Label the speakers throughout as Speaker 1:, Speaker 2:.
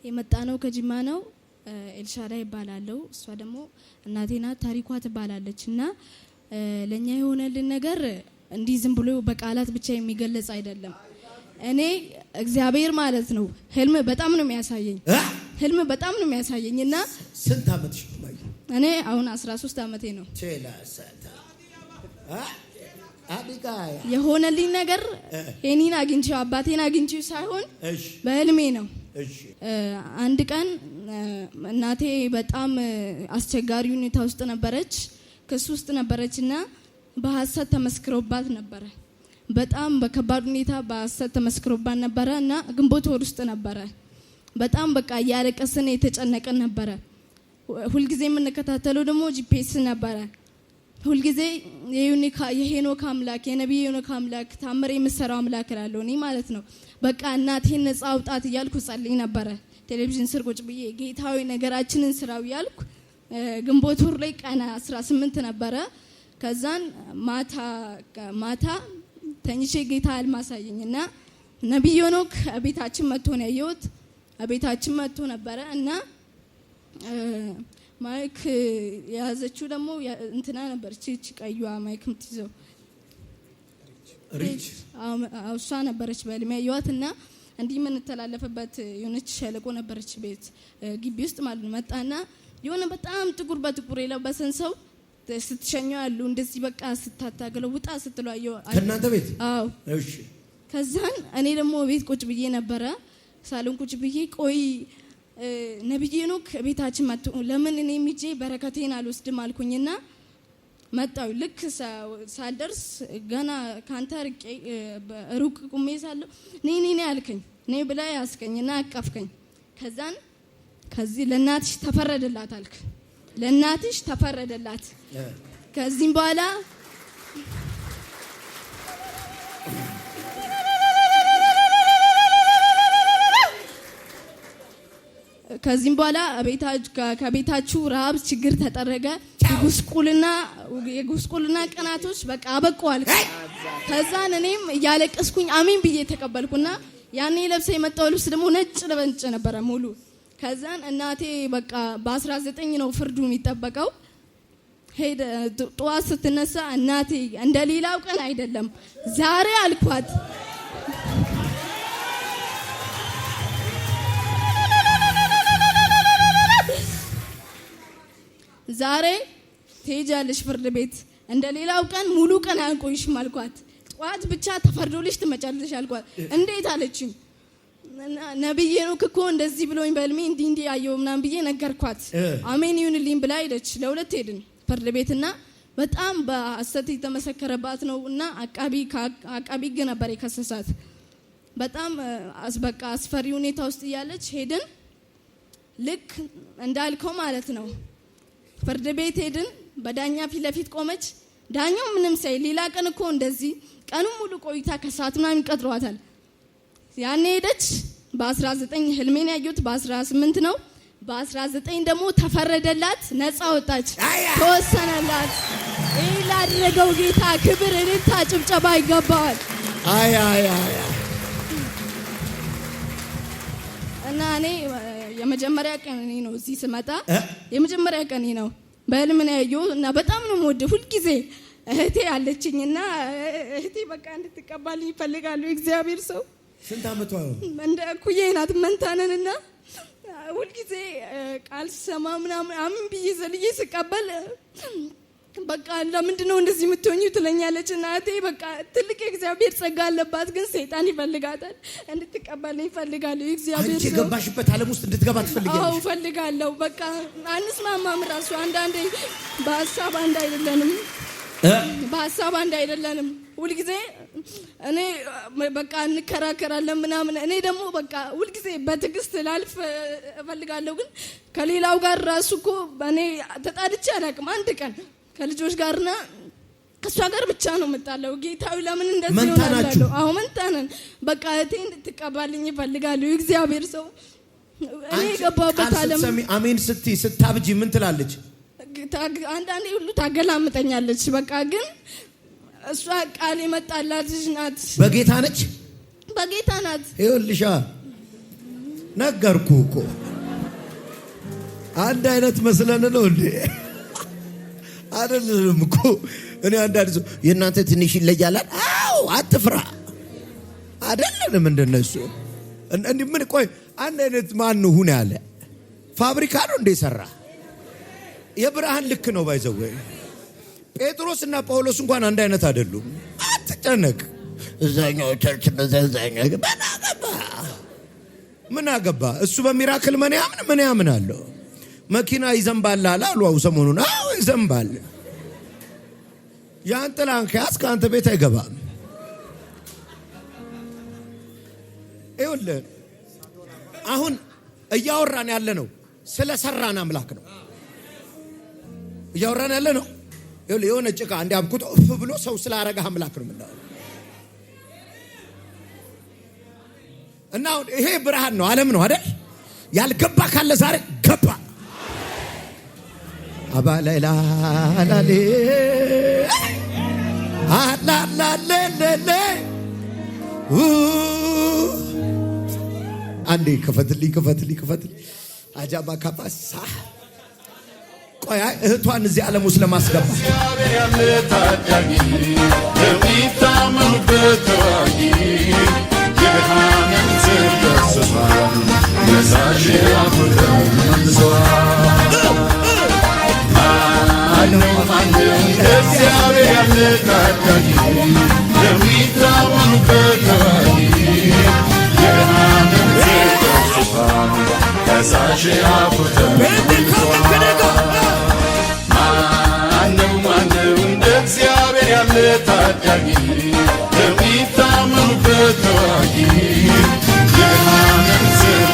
Speaker 1: የመጣነው ከጅማ ነው። ኤልሻዳ ይባላል። እሷ ደግሞ እናቴና ታሪኳ ትባላለች እና ለኛ የሆነልን ነገር እንዲህ ዝም ብሎ በቃላት ብቻ የሚገለጽ አይደለም። እኔ እግዚአብሔር ማለት ነው ህልም በጣም ነው የሚያሳየኝ እና
Speaker 2: ስንት አመትሽ ነው?
Speaker 1: እኔ አሁን 13 አመቴ ነው። የሆነልኝ ነገር የኔን አግኝቼው አባቴን አግኝቼው ሳይሆን በህልሜ ነው። አንድ ቀን እናቴ በጣም አስቸጋሪ ሁኔታ ውስጥ ነበረች፣ ክስ ውስጥ ነበረችና በሐሰት ተመስክሮባት ነበረ። በጣም በከባድ ሁኔታ በሐሰት ተመስክሮባት ነበረ እና ግንቦት ወር ውስጥ ነበረ። በጣም በቃ ያለቀስን የተጨነቀን ነበረ። ሁሉ ጊዜ የምንከታተለው ደግሞ ጂፒኤስ ነበረ። ሁሉ ጊዜ የሄኖክ አምላክ የነብይ ሄኖክ አምላክ ታምር የምሰራው አምላክ እላለሁ እኔ ማለት ነው። በቃ እናቴን ነፃ አውጣት እያልኩ ጸልይ ነበረ። ቴሌቪዥን ስር ቁጭ ብዬ ጌታዊ ነገራችንን ስራው እያልኩ ግንቦት ወር ላይ ቀን 18 ነበረ። ከዛን ማታ ተኝቼ ጌታ አልማሳየኝና ነብይ ሄኖክ ቤታችን መጥቶ ነው ያየሁት። ቤታችን መጥቶ ነበረ እና ማይክ ያዘችው ደግሞ እንትና ነበረች። እቺ ቀዩዋ ማይክ ምትይዘው ሪች እሷ ነበረች በህልሜ ያየኋትና እንዲህ ምን ተላለፈበት የሆነች ሸለቆ ነበረች ቤት ግቢ ውስጥ ማለት ነው። መጣና የሆነ በጣም ጥቁር በጥቁር የለበሰን ሰው ስትሸኘው ያሉ እንደዚህ በቃ ስታታገለው ውጣ ስትለው አየሁ
Speaker 2: ከእናንተ ቤት።
Speaker 1: አዎ እሺ። ከዛን እኔ ደግሞ ቤት ቁጭ ብዬ ነበረ ሳሎን ቁጭ ብዬ ቆይ ነብይ ሄኖክ ቤታችን መጥቶ ለምን እኔ ሚጄ በረከቴን አልወስድም አልኩኝና መጣሁ። ልክ ሳልደርስ ገና ካንተ ሩቅ ቁሜ ሳለሁ ነይ አልከኝ። ነይ ብላ ያስከኝና አቀፍከኝ። ከዛን ከዚህ ለናትሽ ተፈረደላት አልክ። ለናትሽ ተፈረደላት። ከዚህም በኋላ ከቤታችሁ ረሃብ ችግር ተጠረገ። የጉስቁልና ቀናቶች በቃ አበቁዋል። ከዛን እኔም እያለቀስኩኝ አሜን ብዬ ተቀበልኩና ያኔ ለብሰ የመጣው ልብስ ደግሞ ነጭ ለበንጭ ነበረ ሙሉ። ከዛን እናቴ በቃ በ19 ነው ፍርዱ የሚጠበቀው። ሄደ ጠዋት ስትነሳ እናቴ እንደሌላው ቀን አይደለም ዛሬ አልኳት ዛሬ ትሄጃለሽ ፍርድ ቤት እንደሌላው ቀን ሙሉ ቀን አንቆይሽም አልኳት። ጠዋት ብቻ ተፈርዶልሽ ትመጫለሽ አልኳት። እንዴት አለችኝ። ነብይ ሄኖክ እኮ እንደዚህ ብሎኝ በህልሜ እንዲህ ያየው ምናምን ብዬ ነገርኳት። አሜን ይሁንልኝ ብላ ሄደች። ለሁለት ሄድን ፍርድ ቤትና በጣም በሐሰት የተመሰከረባት ነውና አቃቢ ግን ነበር የከሰሳት። በጣም በቃ አስፈሪ ሁኔታ ውስጥ እያለች ሄድን። ልክ እንዳልከው ማለት ነው ፍርድ ቤት ሄድን። በዳኛ ፊት ለፊት ቆመች። ዳኛው ምንም ሳይ ሌላ ቀን እኮ እንደዚህ ቀኑ ሙሉ ቆይታ ከሰዓት ምናምን ይቀጥሯታል። ያኔ ሄደች። በ19 ህልሜን ያዩት በ18 ነው። በ19 ደግሞ ተፈረደላት፣ ነፃ ወጣች፣ ተወሰነላት። ይሄ ላደረገው ጌታ ክብር እልልታ ጭብጨባ ይገባዋል። እና እኔ የመጀመሪያ ቀኔ ነው እዚህ ስመጣ የመጀመሪያ ቀኔ ነው በህልም ነው ያየሁት እና በጣም ነው የምወደው። ሁሉ ጊዜ እህቴ አለችኝና እህቴ በቃ እንድትቀበልኝ ይፈልጋሉ። እግዚአብሔር ሰው
Speaker 2: ስንት አመቷ ነው?
Speaker 1: እንደ እኩዬ ናት መንታነንና ሁሉ ጊዜ ቃል ሰማ ምናምን አምን ብዬ ዘልዬ ስቀበል በቃ ለምንድን ነው እንደዚህ የምትሆኚው ትለኛለች። እናቴ በቃ ትልቅ የእግዚአብሔር ጸጋ አለባት፣ ግን ሰይጣን ይፈልጋታል። እንድትቀበልኝ ይፈልጋሉ። እግዚአብሔር
Speaker 2: አንቺ የገባሽበት ዓለም ውስጥ እንድትገባ ትፈልጊያለሽ?
Speaker 1: አዎ ፈልጋለሁ። በቃ አንስማማም። ራሱ አንዳንዴ በሐሳብ አንድ አይደለንም። ሁሉ ጊዜ እኔ በቃ እንከራከራለን ምናምን። እኔ ደግሞ በቃ ሁሉ ጊዜ በትዕግስት ላልፍ እፈልጋለሁ። ግን ከሌላው ጋር ራሱ እኮ እኔ ተጣልቼ አላውቅም አንድ ቀን ከልጆች ጋርና ከሷ ጋር ብቻ ነው የምጣለው። ጌታው ለምን እንደዚህ ይሆናል? አዎ መንታነን በቃ እቴ እንድትቀበልኝ ይፈልጋሉ። እግዚአብሔር ሰው እኔ ገባበት ዓለም
Speaker 2: አሜን ስትይ ስታብጂ ምን ትላለች?
Speaker 1: አንዳንዴ ሁሉ ታገላምጠኛለች። በቃ ግን እሷ ቃል የመጣላት ልጅ ናት።
Speaker 2: በጌታ ነች።
Speaker 1: በጌታ ናት።
Speaker 2: ይኸውልሽ ነገርኩ እኮ አንድ አይነት መስለን ነው እንዴ? አይደለም እኮ እኔ አንዳንድ ሰው የእናንተ ትንሽ ይለያል። አዎ አትፍራ አይደለም እንደነሱ እንዴ? ምን ቆይ አንድ አይነት ማን ሁን ያለ ፋብሪካ ነው እንዴ ሰራ? የብርሃን ልክ ነው ባይዘው። ጴጥሮስና ጳውሎስ እንኳን አንድ አይነት አይደሉም። አትጨነቅ። እዛኛው ቸርች እንደዛኛው ምን አገባ እሱ በሚራክል ምን ያምናል? መኪና ይዘንባል አሉ ሰሞኑን። አዎ ይዘንባል። ያን ጥላን ከያዝክ አንተ ቤት አይገባም። ይኸውልህ አሁን እያወራን ያለ ነው ስለ ሰራን አምላክ ነው እያወራን ያለ ነው። ይኸውልህ የሆነ ጭቃ እንዲያብኩት እፍ ብሎ ሰው ስላረጋ አምላክ ነው የምናወራው። እና ይሄ ብርሃን ነው ዓለም ነው አይደል? ያልገባ ካለ ዛሬ ገባ። አባላላ ላሌ አላላለለ አንዴ ከፈትልኝ አጃባ ካባሳ ቆይ እህቷን እዚህ ዓለም ውስጥ ለማስገባት እግዚአብሔር ያለ ታዳጊ የሚታመኑበት ተዋጊ የብርሃንን ተስፋን መሳሽ አፍርተው መንዘዋል። እግዚአብሔር ያለ ታዳጊ የሚታመኑበት ተዋጊ የብርሃንን ተስፋን መሳሽ አፍርተው ማነው እንደ እግዚአብሔር ያለ ታዳጊ የሚታመኑበት ተዋጊ የብርሃንን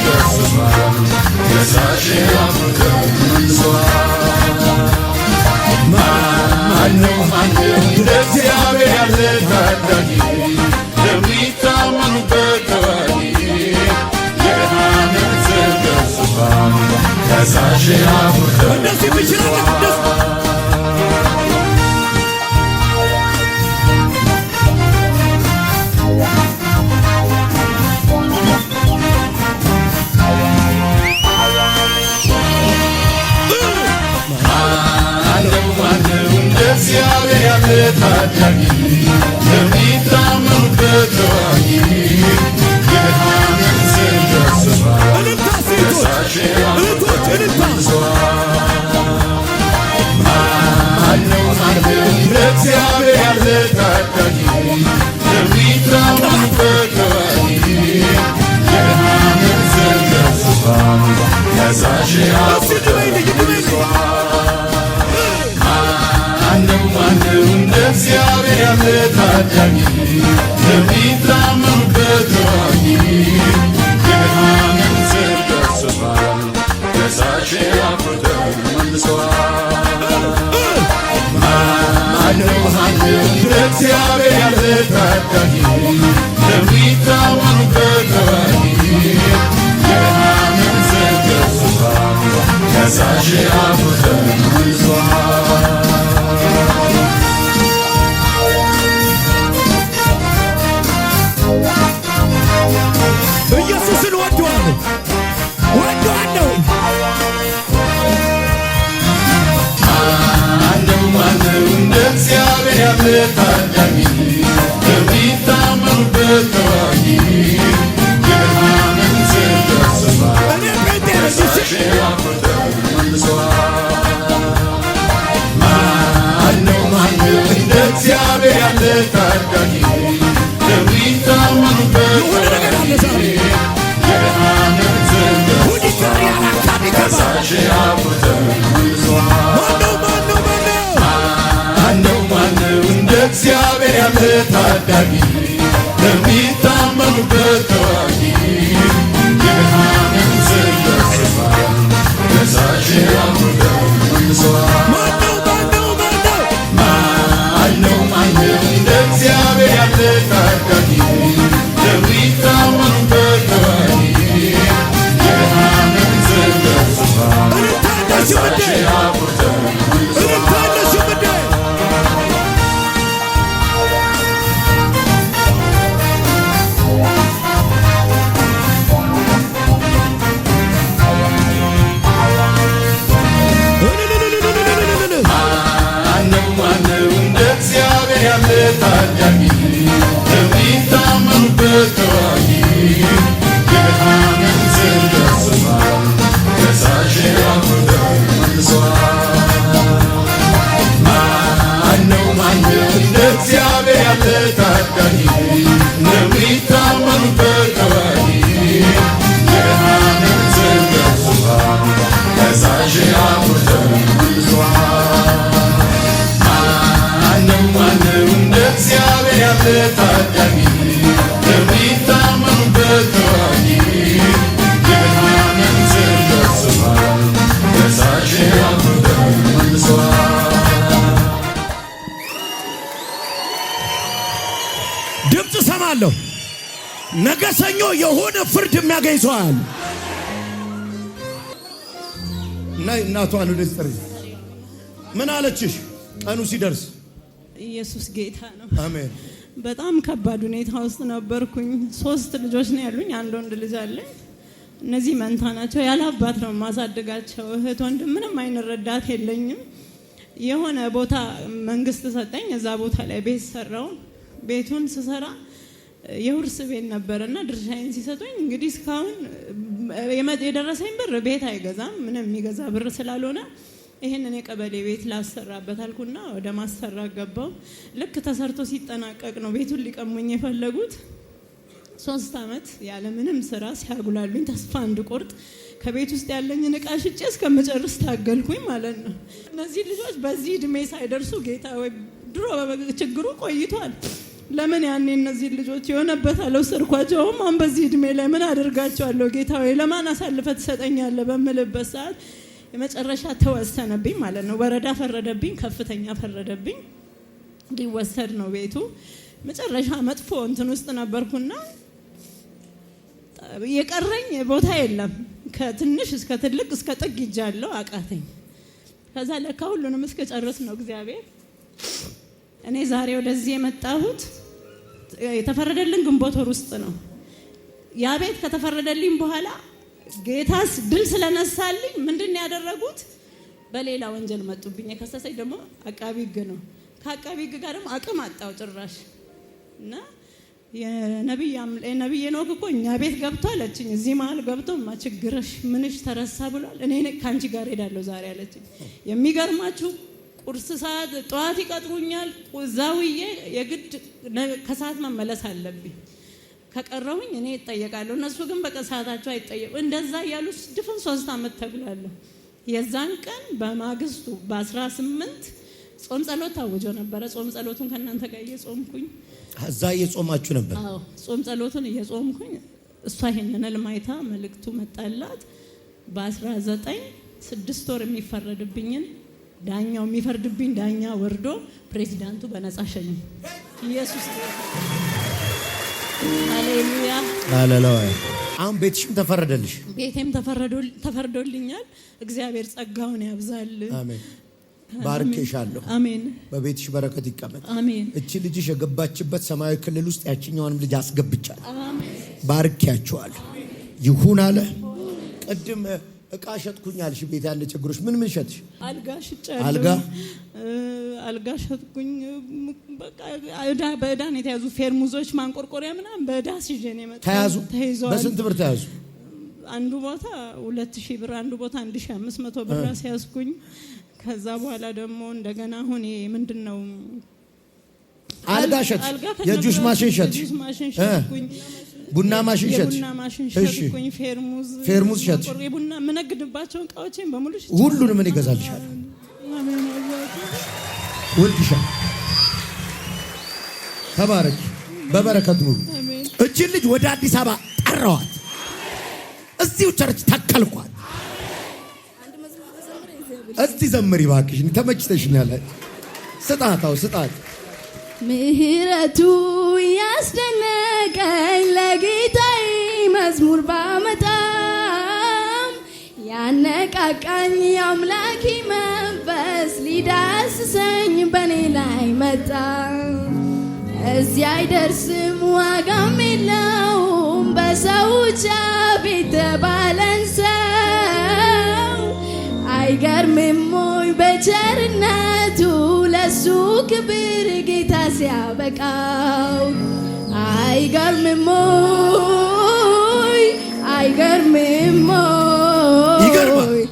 Speaker 2: ተስፋን መሳሽ አፍርተው መንዘዋል። ማነው እንደ እግዚአብሔር ያለ ታዳጊ የሚታመኑበት ተዋጊ የብርሃንን ተስፋን መሳሽ አፍርተው መንዘዋል። እግዚአብሔር ያለ ታዳጊ የሚታመኑበት ተዋጊ የብርሃንን ተስፋ መሳሽ አፍርተው ማነው እንደ እግዚአብሔር ያለ ታዳጊ የሚታመኑበት ተዋጊ የብርሃንን ተስፋ መሳሽ አፍርተው ማነው እንደ እግዚአብሔር ያለ ታዳጊ የሚታመኑበት ተዋጊ የብርሃንን ተስፋ መሳሽ አፍርተው መንዘዋል። ማነው እንደ እግዚአብሔር ያለ ታዳጊ የሚታመኑበት ተዋጊ የብርሃንን ተስፋ መሳሽ አፍርተው መንዘዋል። ኢየሱስን ወደዋለሁ ማነው እንደ እግዚአብሔር ያለ ታዳጊ የሚታመኑበት ተዋጊ የብርሃንን ተስፋ መሳሽ አፍርተው መንዘዋል። ማነው እንደ እግዚአብሔር ያለ ታዳጊ የሚታመኑበት ተዋጊ የብርሃንን ተስፋ መሳሽ አፍርተው መንዘዋል። ማነው እንደ እግዚአብሔር ያለ ታዳጊ የሚታመኑበት ተዋጊ የብርሃንን ተስፋ መሳሽ አፍርተው መንዘዋል። ማነው እንደ እግዚአብሔር ያለ ታዳጊ የሚታመኑበት ተዋጊ የብርሃንን ተስፋ መሳሽ አፍርተው መንዘዋል። አያለሁ። ነገ ሰኞ የሆነ ፍርድ የሚያገኝ ሰው አያለሁ። እና እናቷን ወደ ጥሪ ምን አለችሽ? ቀኑ ሲደርስ
Speaker 3: ኢየሱስ ጌታ ነው።
Speaker 2: አሜን።
Speaker 3: በጣም ከባድ ሁኔታ ውስጥ ነበርኩኝ። 3 ልጆች ነው ያሉኝ፣ አንድ ወንድ ልጅ አለኝ። እነዚህ መንታ ናቸው። ያለ አባት ነው ማሳደጋቸው። እህት ወንድም ምንም አይነት ረዳት የለኝም። የሆነ ቦታ መንግስት ሰጠኝ። እዛ ቦታ ላይ ቤት ሰራው። ቤቱን ስሰራ የውርስ ቤት ነበርና ድርሻዬን ሲሰጡኝ እንግዲህ እስካሁን የደረሰኝ ብር ቤት አይገዛም። ምንም የሚገዛ ብር ስላልሆነ ይሄንን የቀበሌ ቤት ላሰራበት አልኩና ወደ ማሰራት ገባው። ልክ ተሰርቶ ሲጠናቀቅ ነው ቤቱን ሊቀሙኝ የፈለጉት። 3 ዓመት ያለ ምንም ስራ ሲያጉላሉኝ ተስፋ እንድቆርጥ ከቤት ውስጥ ያለኝን እቃ ሽጬ እስከምጨርስ ታገልኩኝ ማለት ነው። እነዚህ ልጆች በዚህ እድሜ ሳይደርሱ ጌታ ወይ ድሮ ችግሩ ቆይቷል። ለምን ያኔ እነዚህ ልጆች የሆነበት አልወሰድኳቸውም? አሁን በዚህ እድሜ ላይ ምን አደርጋቸዋለሁ? ጌታ ወይ ለማን አሳልፈህ ትሰጠኛለህ በምልበት ሰዓት የመጨረሻ ተወሰነብኝ ማለት ነው። ወረዳ ፈረደብኝ፣ ከፍተኛ ፈረደብኝ። ሊወሰድ ነው ቤቱ። መጨረሻ መጥፎ እንትን ውስጥ ነበርኩና የቀረኝ ቦታ የለም። ከትንሽ እስከ ትልቅ እስከ ጥግ ይጃለሁ፣ አቃተኝ። ከዛ ለካ ሁሉንም እስከ ጨርስ ነው እግዚአብሔር። እኔ ዛሬ ወደዚህ የመጣሁት የተፈረደልን ግንቦት ወር ውስጥ ነው። ያ ቤት ከተፈረደልኝ በኋላ ጌታስ ድል ስለነሳልኝ ምንድነው ያደረጉት? በሌላ ወንጀል መጡብኝ። የከሰሰኝ ደግሞ አቃቢ ሕግ ነው። ከአቃቢ ሕግ ጋር ደግሞ አቅም አጣው ጭራሽ እና የነብይ ኖክ እኮ እኛ ቤት ገብቶ አለችኝ። እዚህ መሀል ገብቶ ችግርሽ ምንሽ ተረሳ ብሏል። እኔ ካንቺ ጋር ሄዳለሁ ዛሬ አለችኝ። የሚገርማችሁ ቁርስ ሰዓት ጠዋት ይቀጥሩኛል። ዛውዬ የግድ ከሰዓት መመለስ አለብኝ። ከቀረሁኝ እኔ እጠየቃለሁ። እነሱ ግን በሰዓታቸው አይጠየቁ። እንደዛ እያሉ ድፍን 3 ዓመት ተብላለሁ። የዛን ቀን በማግስቱ በ18 ጾም ጸሎት ታውጆ ነበረ። ጾም ጸሎቱን ከእናንተ ጋር እየጾምኩኝ
Speaker 2: እዛ እየጾማችሁ ነበር?
Speaker 3: አዎ ጾም ጸሎቱን እየጾምኩኝ እሷ ይሄንን ልማይታ መልእክቱ መጣላት። በ19 6 ወር የሚፈረድብኝን ዳኛው የሚፈርድብኝ ዳኛ ወርዶ ፕሬዚዳንቱ በነፃ ሸኝ። ኢየሱስ ሃሌሉያ ሃሌሉያ።
Speaker 2: አሁን ቤትሽም ተፈረደልሽ?
Speaker 3: ቤቴም ተፈርዶልኛል። እግዚአብሔር ጸጋውን ያብዛል።
Speaker 2: አሜን። ባርኬሻለሁ።
Speaker 3: አሜን።
Speaker 2: በቤትሽ በረከት ይቀመጥ።
Speaker 3: አሜን።
Speaker 2: እቺ ልጅሽ የገባችበት ሰማያዊ ክልል ውስጥ ያቺኛውንም ልጅ አስገብቻለሁ።
Speaker 3: አሜን።
Speaker 2: ባርኬያቸዋለሁ። ይሁን አለ። ቅድም እቃ ሸጥኩኝ አልሽ። ቤት ያለ ችግሮች ምን ሸጥሽ?
Speaker 3: አልጋ ሸጥቻለሁ። አልጋ ሸጥኩኝ። በቃ በዕዳ ነው የተያዙ ፌርሙዞች፣ ማንቆርቆሪያ ምናምን በዕዳ ሲዤ ነው የመጣሁት።
Speaker 2: ተያዙ። በስንት ብር ተያዙ?
Speaker 3: አንዱ ቦታ 2000 ብር፣ አንዱ ቦታ 1500 ብር ሲያዝኩኝ። ከዛ በኋላ ደግሞ እንደገና አሁን ምንድነው
Speaker 2: አልጋ ሸጥ፣ የጁስ ማሽን ሸጥሽ፣ ቡና ማሽን ሸጥሽ፣
Speaker 3: ሸጥኩኝ፣
Speaker 2: ፌርሙዝ ሸጥሽ።
Speaker 3: ቡና የምነግድባቸውን እቃዎችን በሙሉ
Speaker 2: ሁሉንም ምን ይገዛልሻል? ወልድሻ ተባረክ፣ በበረከት ኑሩ። እቺን ልጅ ወደ አዲስ አበባ ጠራዋት። እዚሁ ቸርች ተከልኳት። እስቲ ዘምሪ እባክሽ፣ ተመችተሽኛል። ስጣት።
Speaker 1: ምህረቱ ያስደነቀኝ ለጌታዬ መዝሙር ባመጣም ያነቃቃኝ አምላኬ መንፈስ ሊዳስሰኝ በኔ ላይ መጣ። እዚህ አይደርስም ዋጋም የለውም በሰው ቤት ባለን ሰው አይገርምም ወይ በቸርነቱ ለሱ ክብር ጌታ ሲያበቃው? አይገርምም ወይ አይገርምም ወይ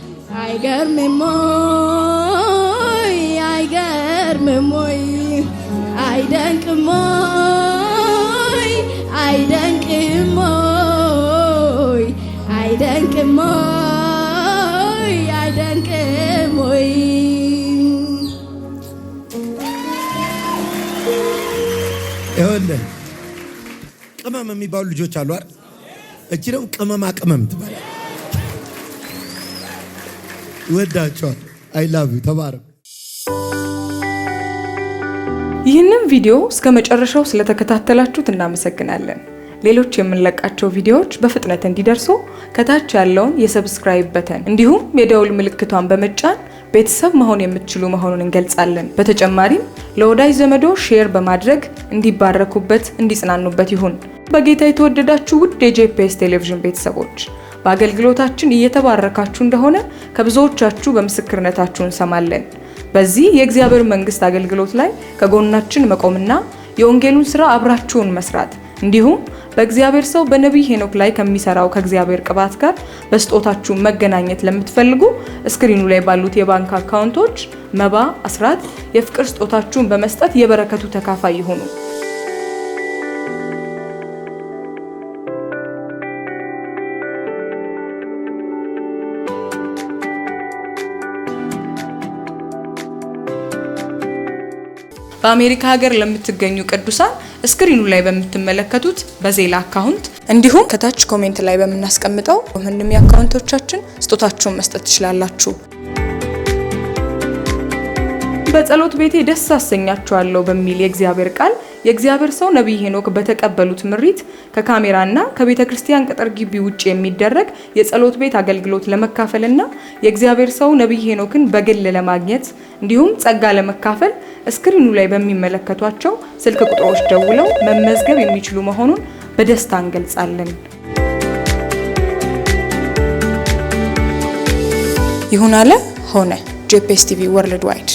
Speaker 1: አይገርምም ወይ አይገርምም ወይ አይደንቅም ወይ አይደንቅም ወይ አይደንቅም ወይ አይደንቅም ወይ?
Speaker 2: ይኸውልህ ቅመም የሚባሉ ልጆች አሉ አይደል? እቺ ደግሞ ቅመማ ቅመም ትባላለች። ይወዳቸዋል። አይ ላቭ ዩ። ተባረክ።
Speaker 4: ይህንን ቪዲዮ እስከ መጨረሻው ስለተከታተላችሁት እናመሰግናለን። ሌሎች የምንለቃቸው ቪዲዮዎች በፍጥነት እንዲደርሱ ከታች ያለውን የሰብስክራይብ በተን እንዲሁም የደውል ምልክቷን በመጫን ቤተሰብ መሆን የምትችሉ መሆኑን እንገልጻለን። በተጨማሪም ለወዳጅ ዘመዶ ሼር በማድረግ እንዲባረኩበት እንዲጽናኑበት ይሁን። በጌታ የተወደዳችሁ ውድ የጄፒኤስ ቴሌቪዥን ቤተሰቦች በአገልግሎታችን እየተባረካችሁ እንደሆነ ከብዙዎቻችሁ በምስክርነታችሁ እንሰማለን። በዚህ የእግዚአብሔር መንግስት አገልግሎት ላይ ከጎናችን መቆምና የወንጌሉን ስራ አብራችሁን መስራት እንዲሁም በእግዚአብሔር ሰው በነቢይ ሄኖክ ላይ ከሚሰራው ከእግዚአብሔር ቅባት ጋር በስጦታችሁ መገናኘት ለምትፈልጉ ስክሪኑ ላይ ባሉት የባንክ አካውንቶች መባ፣ አስራት፣ የፍቅር ስጦታችሁን በመስጠት የበረከቱ ተካፋይ ይሁኑ። በአሜሪካ ሀገር ለምትገኙ ቅዱሳን ስክሪኑ ላይ በምትመለከቱት በዜላ አካውንት እንዲሁም ከታች ኮሜንት ላይ በመናስቀምጠው ምንም የአካውንቶቻችን ስጦታችሁን መስጠት ትችላላችሁ። በጸሎት ቤቴ ደስ አሰኛችኋለሁ በሚል የእግዚአብሔር ቃል የእግዚአብሔር ሰው ነቢይ ሄኖክ በተቀበሉት ምሪት ከካሜራና ከቤተክርስቲያን ቅጥር ግቢ ውጪ የሚደረግ የጸሎት ቤት አገልግሎት ለመካፈልና የእግዚአብሔር ሰው ነቢይ ሄኖክን በግል ለማግኘት እንዲሁም ጸጋ ለመካፈል ስክሪኑ ላይ በሚመለከቷቸው ስልክ ቁጥሮች ደውለው መመዝገብ የሚችሉ መሆኑን በደስታ እንገልጻለን። ይሁን አለ ሆነ። ጄፒኤስ ቲቪ ወርልድ ዋይድ